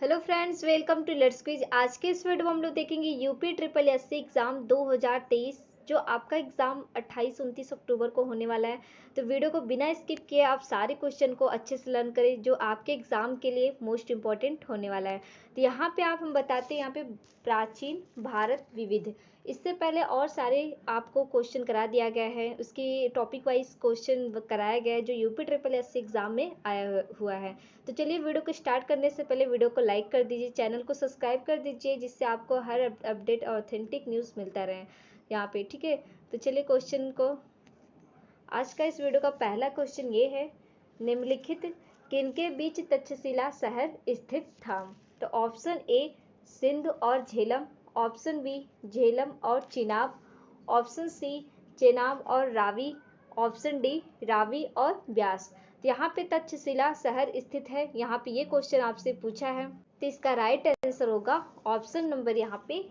Hello friends, welcome to let's quiz. आज के इस वीडियो में हम लोग देखेंगे यूपी ट्रिपल एससी एग्ज़ाम 2023 जो आपका एग्ज़ाम 28-29 अक्टूबर को होने वाला है। तो वीडियो को बिना स्किप किए आप सारे क्वेश्चन को अच्छे से लर्न करें जो आपके एग्ज़ाम के लिए मोस्ट इंपॉर्टेंट होने वाला है। तो यहाँ पे आप हम बताते हैं यहाँ पे प्राचीन भारत विविध, इससे पहले और सारे आपको क्वेश्चन करा दिया गया है, उसकी टॉपिक वाइज क्वेश्चन कराया गया है जो यूपी ट्रिपल एससी एग्ज़ाम में आया हुआ है। तो चलिए वीडियो को स्टार्ट करने से पहले वीडियो को लाइक कर दीजिए, चैनल को सब्सक्राइब कर दीजिए जिससे आपको हर अपडेट और ऑथेंटिक न्यूज़ मिलता रहे यहाँ पे, ठीक है। तो चलिए क्वेश्चन को, आज का इस वीडियो का पहला क्वेश्चन ये है, निम्नलिखित किनके बीच तक्षशिला शहर स्थित था। तो ऑप्शन ए सिंध और झेलम, ऑप्शन बी झेलम और चिनाब, ऑप्शन सी चेनाब और रावी, ऑप्शन डी रावी और ब्यास। तो यहाँ पे तक्षशिला शहर स्थित है, यहाँ पे ये क्वेश्चन आपसे पूछा है। तो इसका राइट आंसर होगा ऑप्शन नंबर यहाँ पे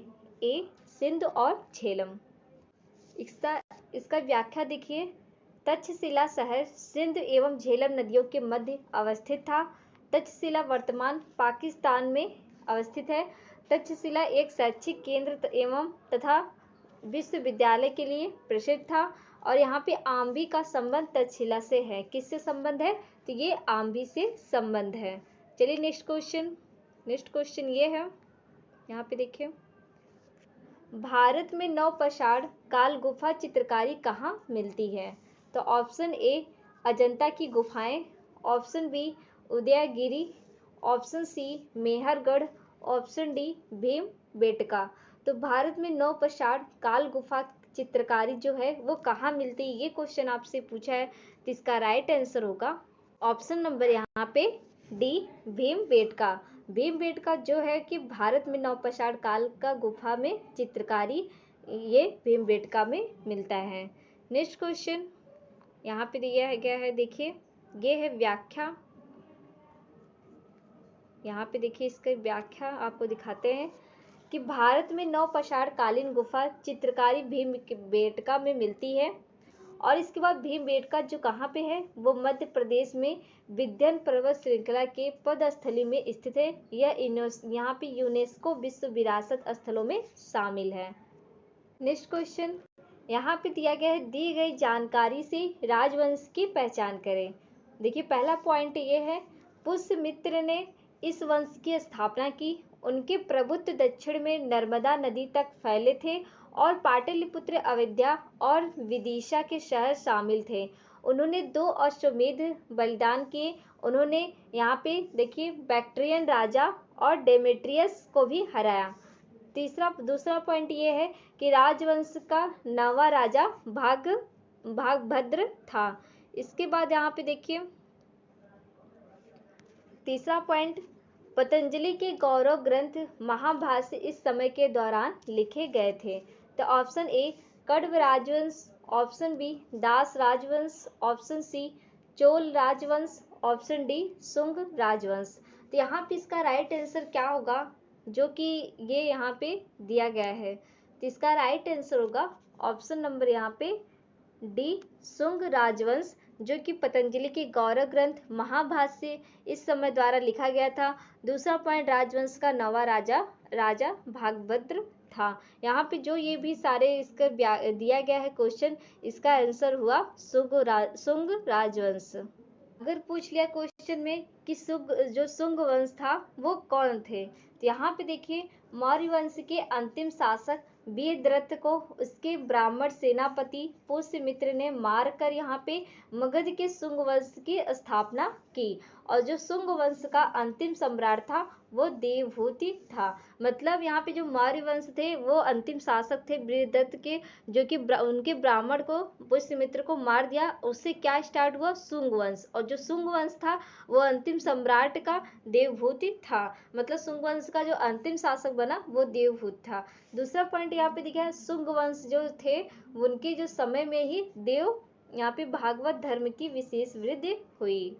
ए सिंध और झेलम। इसका व्याख्या देखिए, तक्षशिला शहर सिंध एवं झेलम नदियों के मध्य अवस्थित था। तक्षशिला वर्तमान पाकिस्तान में अवस्थित है। तक्षशिला एक शैक्षिक केंद्र एवं तथा विश्वविद्यालय के लिए प्रसिद्ध था और यहाँ पे आम्बी का संबंध तक्षशिला से है। किससे संबंध है? तो ये आम्बी से संबंध है। चलिए नेक्स्ट क्वेश्चन ये है, यहाँ पे देखिए, भारत में नवपाषाण काल गुफा चित्रकारी कहाँ मिलती है। तो ऑप्शन ए अजंता की गुफाएं, option B Udayagiri, option C Mehrgarh, option D Bhimbetka. तो भारत में नवपाषाण काल गुफा चित्रकारी जो है वो कहाँ मिलती है, ये क्वेश्चन आपसे पूछा है। तो इसका राइट आंसर होगा ऑप्शन नंबर यहाँ पे डी भीमबेटका। भीमबेटका जो है कि भारत में नवपाषाण काल का गुफा में चित्रकारी ये भीमबेटका में मिलता है। नेक्स्ट क्वेश्चन यहाँ पे दिया है गया है, देखिए ये है व्याख्या। यहाँ पे देखिए इसकी व्याख्या आपको दिखाते हैं कि भारत में नवपाषाण कालीन गुफा चित्रकारी भीमबेटका में मिलती है और इसके बाद भीमबेटका जो कहाँ पे है, वो मध्य प्रदेश में विंध्य पर्वत श्रृंखला के पदस्थली में स्थित है। यह यहाँ पे यूनेस्को विश्व विरासत स्थलों में शामिल है। नेक्स्ट क्वेश्चन यहाँ पे दिया गया है, दी गई जानकारी से राजवंश की पहचान करें। देखिए पहला पॉइंट ये है, पुष्यमित्र ने इस वंश की स्थापना की। उनके प्रभुत्व दक्षिण में नर्मदा नदी तक फैले थे और पाटलिपुत्र, अयोध्या और विदिशा के शहर शामिल थे। उन्होंने 2 अश्वमेध बलिदान किए। उन्होंने यहाँ पे देखिए बैक्ट्रियन राजा और डेमेट्रियस को भी हराया। दूसरा पॉइंट ये है कि राजवंश का 9वां राजा भागभद्र था। इसके बाद यहाँ पे देखिए तीसरा पॉइंट, पतंजलि के गौरव ग्रंथ महाभाष्य इस समय के दौरान लिखे गए थे। तो ऑप्शन ए कण्व राजवंश, ऑप्शन बी दास राजवंश, ऑप्शन सी चोल राजवंश, ऑप्शन डी शुंग राजवंश। तो यहाँ पे इसका राइट आंसर क्या होगा, जो कि ये यहाँ पे दिया गया है। तो इसका राइट आंसर होगा ऑप्शन नंबर यहाँ पे डी शुंग राजवंश, जो कि पतंजलि के गौरव ग्रंथ महाभाष्य इस समय द्वारा लिखा गया था। दूसरा पॉइंट, राजवंश का 9वां राजा भागभद्र था। यहाँ पे जो ये भी सारे इसका दिया गया है क्वेश्चन, इसका आंसर हुआ शुंग राजवंश। अगर पूछ लिया क्वेश्चन में कि शुंग वंश था वो कौन थे, तो यहाँ पे देखिए मौर्य वंश के अंतिम शासक वीरद्रथ को उसके ब्राह्मण सेनापति पुष्यमित्र ने मारकर यहाँ पे मगध के शुंग वंश की स्थापना की और जो शुंग वंश का अंतिम सम्राट था वो देवहूति था। मतलब यहाँ पे जो मौर्य वंश थे वो अंतिम शासक थे वीरदत्त के, जो कि उनके ब्राह्मण को पुष्यमित्र को मार दिया। उससे क्या स्टार्ट हुआ, शुंग वंश, और जो शुंग वंश था वो अंतिम सम्राट का देवहूति था। मतलब शुंग वंश का जो अंतिम शासक बना वो देवहूत था। दूसरा पॉइंट यहाँ पे दिखा है, शुंग वंश जो थे उनके जो समय में ही यहाँ पे भागवत धर्म की विशेष वृद्धि हुई।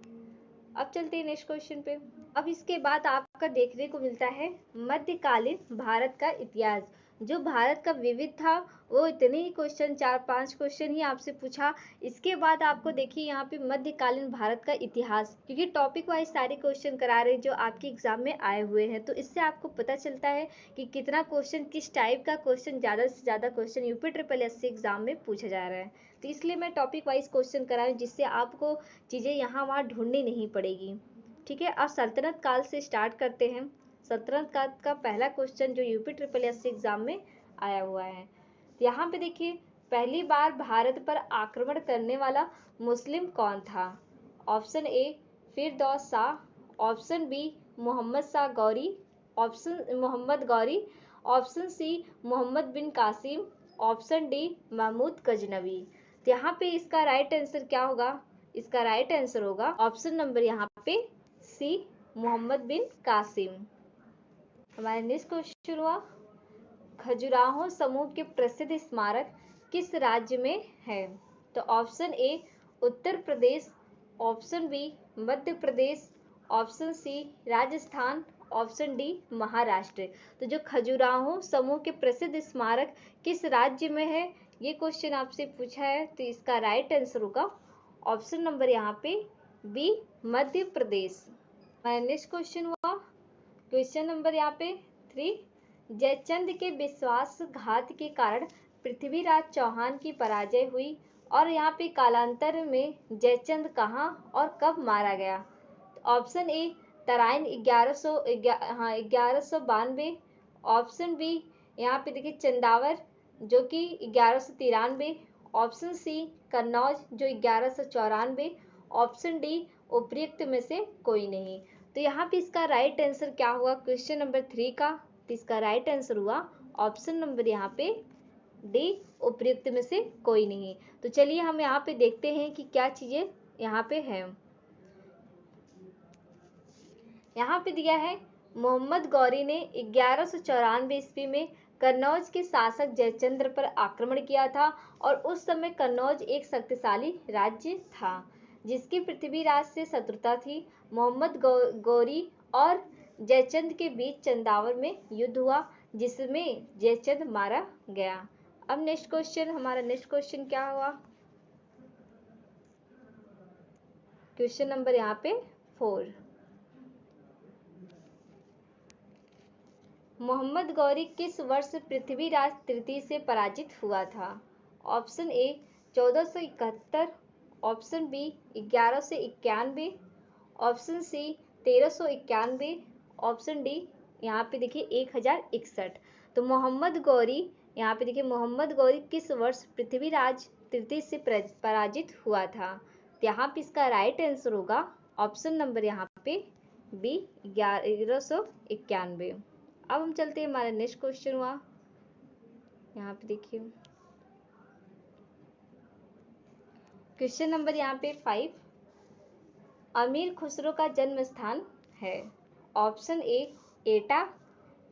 अब चलते हैं नेक्स्ट क्वेश्चन पे। अब इसके बाद आपका देखने को मिलता है मध्यकालीन भारत का इतिहास। जो भारत का विविध था वो इतने ही क्वेश्चन, 4-5 क्वेश्चन ही आपसे पूछा। इसके बाद आपको देखिए यहाँ पे मध्यकालीन भारत का इतिहास, क्योंकि टॉपिक वाइज सारे क्वेश्चन करा रहे जो आपके एग्जाम में आए हुए हैं, तो इससे आपको पता चलता है कि कितना क्वेश्चन, किस टाइप का क्वेश्चन, ज़्यादा से ज़्यादा question UP triple SC exam में पूछा जा रहा है। तो इसलिए मैं टॉपिक वाइज क्वेश्चन करा रही हूँ, जिससे आपको चीज़ें यहाँ वहाँ ढूंढनी नहीं पड़ेगी। ठीक है, अब सल्तनत काल से स्टार्ट करते हैं। सल्तनत काल का पहला क्वेश्चन जो यूपी ट्रिपल एससी एग्जाम में आया हुआ है, यहाँ पे देखिए, पहली बार भारत पर आक्रमण करने वाला मुस्लिम कौन था? Option A Firdaus Shah, option B Mohammad Shah Ghori, option Mohammad Ghori, option C Mohammad bin Qasim, option D Mahmud Ghaznavi. तो यहाँ पे इसका राइट आंसर क्या होगा? इसका राइट आंसर होगा ऑप्शन नंबर यहाँ पे सी, मोहम्मद बिन कासिम। हमारा नेक्स्ट क्वेश्चन हुआ, खजुराहो समूह के प्रसिद्ध स्मारक किस राज्य में है? तो option A Uttar Pradesh, option B Madhya Pradesh, option C Rajasthan, option D Maharashtra. तो जो खजुराहो समूह के प्रसिद्ध स्मारक किस राज्य में है, ये क्वेश्चन आपसे पूछा है, तो इसका राइट आंसर होगा ऑप्शन नंबर यहाँ पे बी, मध्य प्रदेश। नेक्स्ट क्वेश्चन हुआ, क्वेश्चन नंबर यहाँ पे 3, जयचंद के विश्वासघात के कारण पृथ्वीराज चौहान की पराजय हुई और यहाँ पे कालांतर में जयचंद कहाँ और कब मारा गया? Option A Tarain 1192, option B यहाँ पे देखिए चंदावर जो कि 1193, ऑप्शन सी कन्नौज जो 1194, ऑप्शन डी उपयुक्त में से कोई नहीं। तो यहाँ पे इसका राइट आंसर क्या हुआ क्वेश्चन नंबर 3 का? तो इसका राइट आंसर हुआ ऑप्शन नंबर यहाँ पे डी, उपयुक्त में से कोई नहीं। तो चलिए हम यहाँ पे देखते हैं कि क्या चीजें यहाँ पे हैं। यहाँ पे दिया है, मोहम्मद गौरी ने 1194 ईस्वी में कन्नौज के शासक जयचंद्र पर आक्रमण किया था और उस समय कन्नौज एक शक्तिशाली राज्य था जिसकी पृथ्वीराज से शत्रुता थी। मोहम्मद गौरी और जयचंद के बीच चंदावर में युद्ध हुआ जिसमें जयचंद मारा गया। अब नेक्स्ट क्वेश्चन, हमारा नेक्स्ट क्वेश्चन क्या हुआ? क्वेश्चन नंबर यहाँ पे 4, मोहम्मद गौरी किस वर्ष पृथ्वीराज तृतीय से पराजित हुआ था? Option A 1471, option B 1191, option C 1391, option D यहाँ पे देखिए 1061। तो मोहम्मद गौरी, यहाँ पे देखिए मोहम्मद गौरी किस वर्ष पृथ्वीराज तृतीय से पराजित हुआ था? तो यहाँ पे इसका राइट आंसर होगा ऑप्शन नंबर यहाँ पे बी, 1191। अब हम चलते हैं, हमारा नेक्स्ट क्वेश्चन हुआ, यहाँ पे देखिए क्वेश्चन नंबर यहाँ पे 5, अमीर खुसरो का जन्म स्थान है? Option A Etah,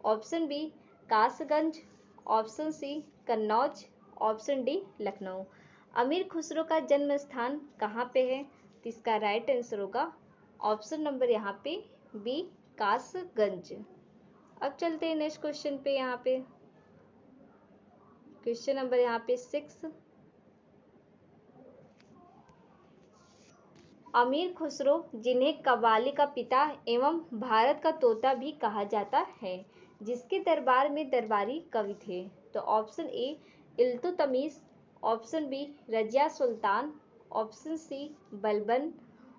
option B Kasganj, option C Kannauj, option D Lucknow. Amir Khusro का जन्म स्थान कहाँ पे है? तो इसका राइट आंसर होगा ऑप्शन नंबर यहाँ पे बी, कासगंज। अब चलते हैं नेक्स्ट क्वेश्चन पे, यहाँ पे क्वेश्चन नंबर यहाँ पे 6, अमीर खुसरो जिन्हें कव्वाली का पिता एवं भारत का तोता भी कहा जाता है, जिसके दरबार में दरबारी कवि थे? तो option A Iltutmish, option B Razia Sultan, option C Balban,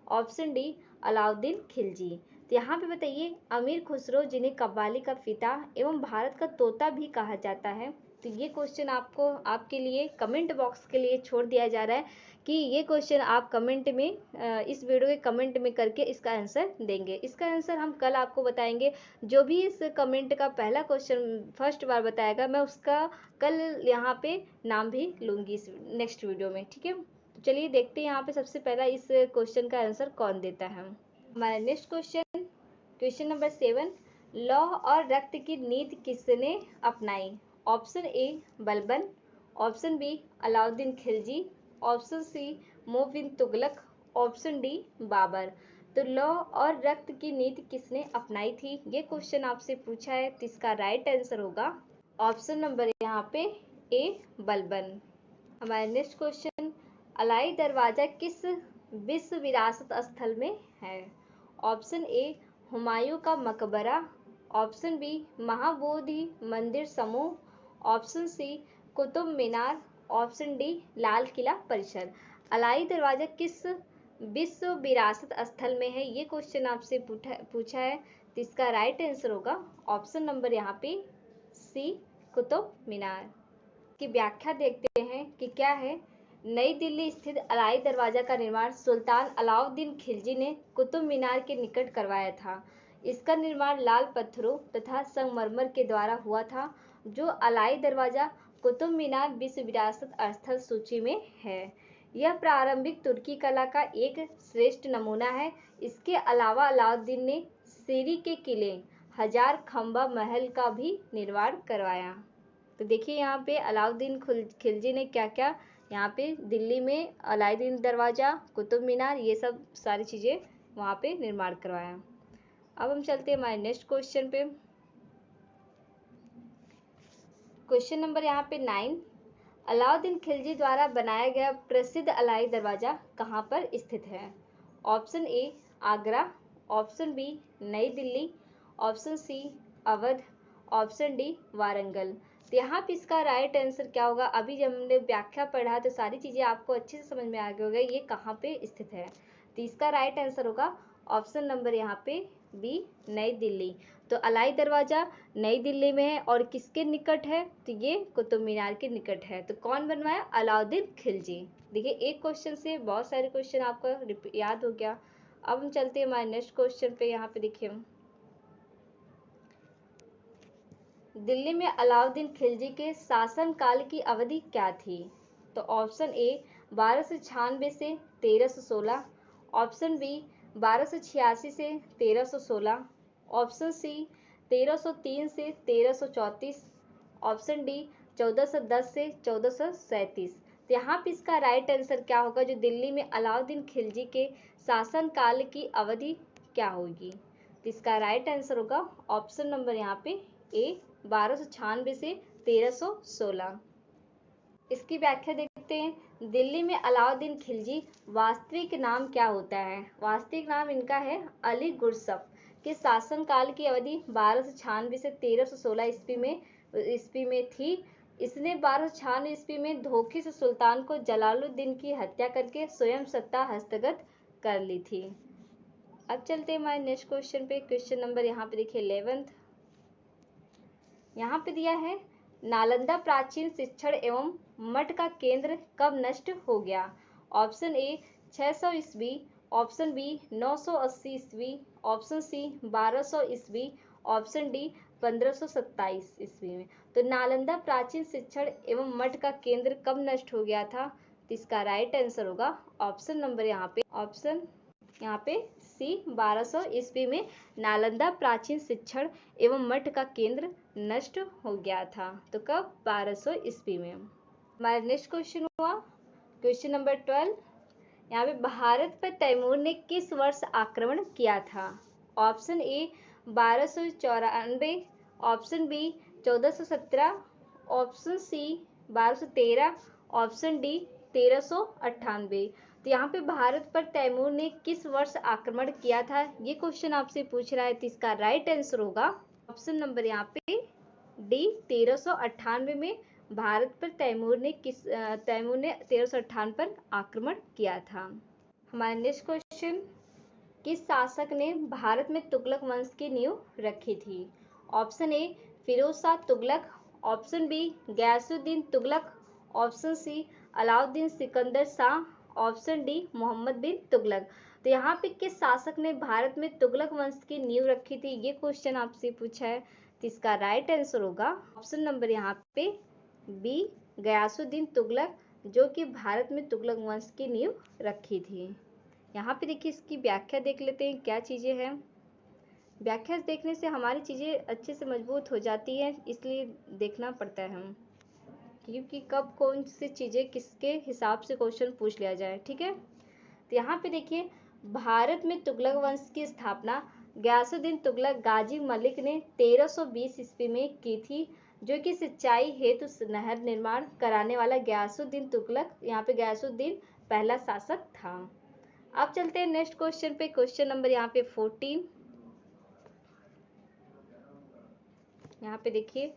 option D Alauddin Khilji. तो यहाँ पे बताइए, अमीर खुसरो जिन्हें कव्वाली का पिता एवं भारत का तोता भी कहा जाता है, तो ये क्वेश्चन आपको, आपके लिए कमेंट बॉक्स के लिए छोड़ दिया जा रहा है कि ये क्वेश्चन आप कमेंट में, इस वीडियो के कमेंट में करके इसका आंसर देंगे। इसका आंसर हम कल आपको बताएंगे। जो भी इस कमेंट का पहला क्वेश्चन फर्स्ट बार बताएगा, मैं उसका कल यहाँ पे नाम भी लूँगी इस नेक्स्ट वीडियो में। ठीक है, तो चलिए देखते हैं यहाँ पे सबसे पहला इस क्वेश्चन का आंसर कौन देता है। हमारा नेक्स्ट क्वेश्चन, क्वेश्चन नंबर 7, लौह और रक्त की नीति किसने अपनाई? Option A Balban, option B Alauddin Khilji, option C Mobin Tughlaq, option D Babur. तो लौह और रक्त की नीति किसने अपनाई थी, ये क्वेश्चन आपसे पूछा है, तो इसका राइट आंसर होगा ऑप्शन नंबर यहाँ पे ए बलबन। हमारा नेक्स्ट क्वेश्चन, अलाई दरवाजा किस विश्व विरासत स्थल में है? ऑप्शन ए हुमायूं का मकबरा, ऑप्शन बी महाबोधि मंदिर समूह, option C Qutub Minar, option D Lal Qila परिसर। अलाई दरवाजा किस विश्व विरासत स्थल में है, ये क्वेश्चन आपसे पूछा है। तो इसका राइट आंसर होगा ऑप्शन नंबर यहाँ पे सी कुतुब मीनार। की व्याख्या देखते हैं कि क्या है। नई दिल्ली स्थित अलाई दरवाजा का निर्माण सुल्तान अलाउद्दीन खिलजी ने कुतुब मीनार के निकट करवाया था। इसका निर्माण लाल पत्थरों तथा संगमरमर के द्वारा हुआ था। जो अलाई दरवाजा कुतुब मीनार विश्व विरासत स्थल सूची में है। यह प्रारंभिक तुर्की कला का एक श्रेष्ठ नमूना है। इसके अलावा अलाउद्दीन ने सीरी के किले हजार खंबा महल का भी निर्माण करवाया। तो देखिए यहाँ पे अलाउद्दीन खिलजी ने क्या क्या यहाँ पे दिल्ली में अलाउद्दीन दरवाजा, कुतुब मीनार, ये सब सारी चीज़ें वहाँ पे निर्माण करवाया। अब हम चलते हैं हमारे नेक्स्ट क्वेश्चन पे। क्वेश्चन नंबर यहाँ पे 9, अलाउद्दीन खिलजी द्वारा बनाया गया प्रसिद्ध अलाई दरवाजा कहाँ पर स्थित है? Option A Agra, option B New Delhi, option C Awadh, option D Warangal. तो यहाँ पे इसका राइट आंसर क्या होगा? अभी जब हमने व्याख्या पढ़ा तो सारी चीज़ें आपको अच्छे से समझ में आ गई होगा ये कहाँ पे स्थित है। तो इसका राइट आंसर होगा ऑप्शन नंबर यहाँ पे बी नई दिल्ली। तो अलाई दरवाजा नई दिल्ली में है और किसके निकट है? तो ये कुतुब मीनार के निकट है। तो कौन बनवाया? अलाउद्दीन खिलजी। देखिए एक क्वेश्चन से बहुत सारे क्वेश्चन आपको याद हो गया। अब हम चलते हैं हमारे नेक्स्ट क्वेश्चन पे। यहाँ पे देखिए दिल्ली में अलाउद्दीन खिलजी के शासनकाल की अवधि क्या थी? तो ऑप्शन ए 1296 से 1316, ऑप्शन बी 1286 से 1316, ऑप्शन सी 1303 से 1334, ऑप्शन डी 1410 से 1437। तो यहाँ पे इसका राइट आंसर क्या होगा? जो दिल्ली में अलाउद्दीन खिलजी के शासनकाल की अवधि क्या होगी? तो इसका राइट आंसर होगा ऑप्शन नंबर यहाँ पे ए 1296 से 1316। इसकी व्याख्या देखते हैं। दिल्ली में अलाउद्दीन खिलजी वास्तविक नाम क्या होता है? वास्तविक नाम इनका है अली गुरसफ के शासनकाल की अवधि 1296 से 1316 ईस्वी में थी। इसने 1296 ईस्वी में धोखे से सुल्तान को जलालुद्दीन की हत्या करके स्वयं सत्ता हस्तगत कर ली थी। अब चलते हैं हमारे नेक्स्ट क्वेश्चन पे। क्वेश्चन नंबर यहाँ पे देखिए 11। यहाँ पे दिया है नालंदा प्राचीन शिक्षण एवं मठ का केंद्र कब नष्ट हो गया? ऑप्शन ए 600 ईस्वी, ऑप्शन बी 980 ईस्वी, ऑप्शन सी 1200 ईस्वी, ऑप्शन डी 1527 ईस्वी में। तो नालंदा प्राचीन शिक्षण एवं मठ का केंद्र कब नष्ट हो गया था? तो इसका राइट आंसर होगा ऑप्शन नंबर यहाँ पे सी 1200 ईस्वी में नालंदा प्राचीन शिक्षण एवं मठ का केंद्र नष्ट हो गया था। तो कब? 1200 ईस्वी में। हमारा नेक्स्ट क्वेश्चन हुआ क्वेश्चन नंबर 12। यहाँ पे भारत पर तैमूर ने किस वर्ष आक्रमण किया था? Option A 1294, option B 1417, option C 1213, option D 1398। तो यहाँ पे भारत पर तैमूर ने किस वर्ष आक्रमण किया था, ये क्वेश्चन आपसे पूछ रहा है। तो इसका राइट आंसर होगा ऑप्शन नंबर यहाँ पे डी 1398 में भारत पर तैमूर ने 1398 पर आक्रमण किया था। हमारा नेक्स्ट क्वेश्चन, किस शासक ने भारत में तुगलक वंश की नींव रखी थी? Option A Firoz Shah Tughlaq, option B Ghiyasuddin Tughlaq, option C Alauddin Sikandar Shah, option D Muhammad bin Tughlaq. तो यहाँ पे किस शासक ने भारत में तुगलक वंश की नींव रखी थी, ये क्वेश्चन आपसे पूछा है। तो इसका राइट आंसर होगा ऑप्शन नंबर यहाँ पे बी गयासुद्दीन तुगलक, जो कि भारत में तुगलक वंश की नींव रखी थी। यहाँ पे देखिए इसकी व्याख्या देख लेते हैं क्या चीज़ें हैं। व्याख्या देखने से हमारी चीज़ें अच्छे से मजबूत हो जाती हैं, इसलिए देखना पड़ता है हम, क्योंकि कब कौन सी चीज़ें किसके हिसाब से क्वेश्चन पूछ लिया जाए। ठीक है, तो यहाँ पे देखिए भारत में तुगलक वंश की स्थापना गयासुद्दीन तुगलक गाजी मलिक ने 1320 ईस्वी में की थी, जो कि सिंचाई हेतु नहर निर्माण कराने वाला गयासुद्दीन तुगलक, यहाँ पे गयासुद्दीन पहला शासक था। अब चलते हैं नेक्स्ट क्वेश्चन पे। क्वेश्चन नंबर यहाँ पे 14। यहाँ पे देखिए,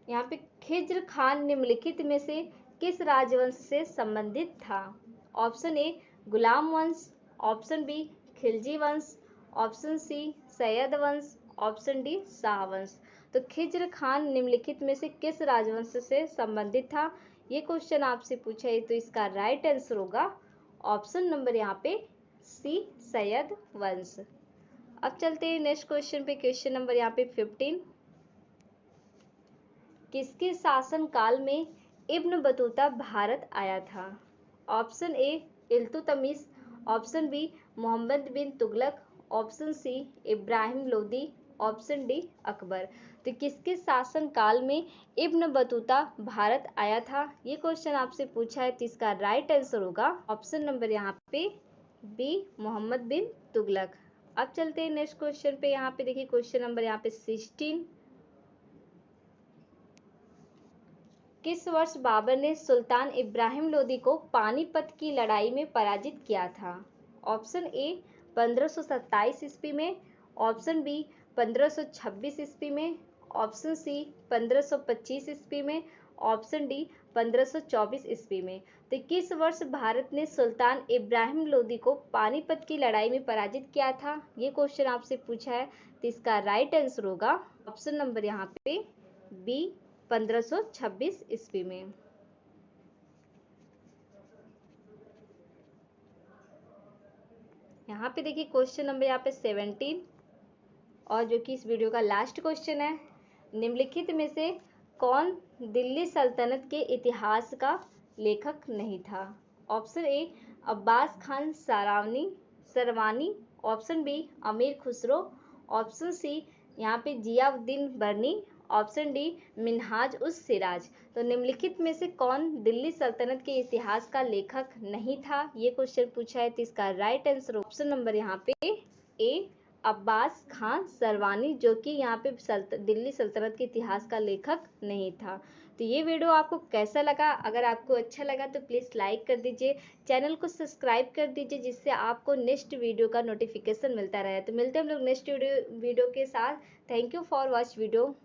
यहाँ पे खिज्र खान निम्नलिखित में से किस राजवंश से संबंधित था? ऑप्शन ए गुलाम वंश, ऑप्शन बी खिलजी वंश, ऑप्शन सी सैयद वंश, ऑप्शन डी शाह वंश। तो खिज्र खान निम्नलिखित में से किस राजवंश से संबंधित था, ये क्वेश्चन आपसे पूछा है। तो इसका राइट आंसर होगा ऑप्शन नंबर यहाँ पे सी सैयद वंश। अब चलते हैं नेक्स्ट क्वेश्चन पे। क्वेश्चन नंबर यहाँ पे 15। किसके शासन काल में इब्न बतूता भारत आया था? Option A Iltutmish, option B Mohammad bin Tughlaq, option C Ibrahim Lodi, option D Akbar. तो किसके शासन काल में इब्न बतूता भारत आया था, ये क्वेश्चन आपसे पूछा है। तो इसका राइट आंसर होगा ऑप्शन नंबर यहाँ पे बी मोहम्मद बिन तुगलक। अब चलते हैं नेक्स्ट क्वेश्चन पे। यहाँ पे देखिए क्वेश्चन नंबर यहाँ पे 16। किस वर्ष बाबर ने सुल्तान इब्राहिम लोदी को पानीपत की लड़ाई में पराजित किया था? ऑप्शन ए 1527 ईस्वी में, ऑप्शन बी 1526 ईस्वी में, ऑप्शन सी 1525 ईस्वी में, ऑप्शन डी 1524 ईस्वी में। तो किस वर्ष भारत ने सुल्तान इब्राहिम लोदी को पानीपत की लड़ाई में पराजित किया था, ये क्वेश्चन आपसे पूछा है। तो इसका राइट आंसर होगा ऑप्शन नंबर यहाँ पे बी 1526 ईस्वी में। यहाँ पे देखिए क्वेश्चन नंबर यहाँ पे 17 और जो कि इस वीडियो का लास्ट क्वेश्चन है। निम्नलिखित में से कौन दिल्ली सल्तनत के इतिहास का लेखक नहीं था? Option A Abbas Khan Sarwani, option B Amir Khusro, option C यहाँ पे जियाउद्दीन बर्नी, ऑप्शन डी मिन्हाज उस सिराज। तो निम्नलिखित में से कौन दिल्ली सल्तनत के इतिहास का लेखक नहीं था, ये क्वेश्चन पूछा है। तो इसका राइट आंसर ऑप्शन नंबर यहाँ पे ए अब्बास खान सरवानी, जो कि यहाँ पे दिल्ली सल्तनत के इतिहास का लेखक नहीं था। तो ये वीडियो आपको कैसा लगा? अगर आपको अच्छा लगा तो प्लीज़ लाइक कर दीजिए, चैनल को सब्सक्राइब कर दीजिए, जिससे आपको नेक्स्ट वीडियो का नोटिफिकेशन मिलता रहे। तो मिलते हैं हम लोग नेक्स्ट वीडियो के साथ। Thank you for watch video.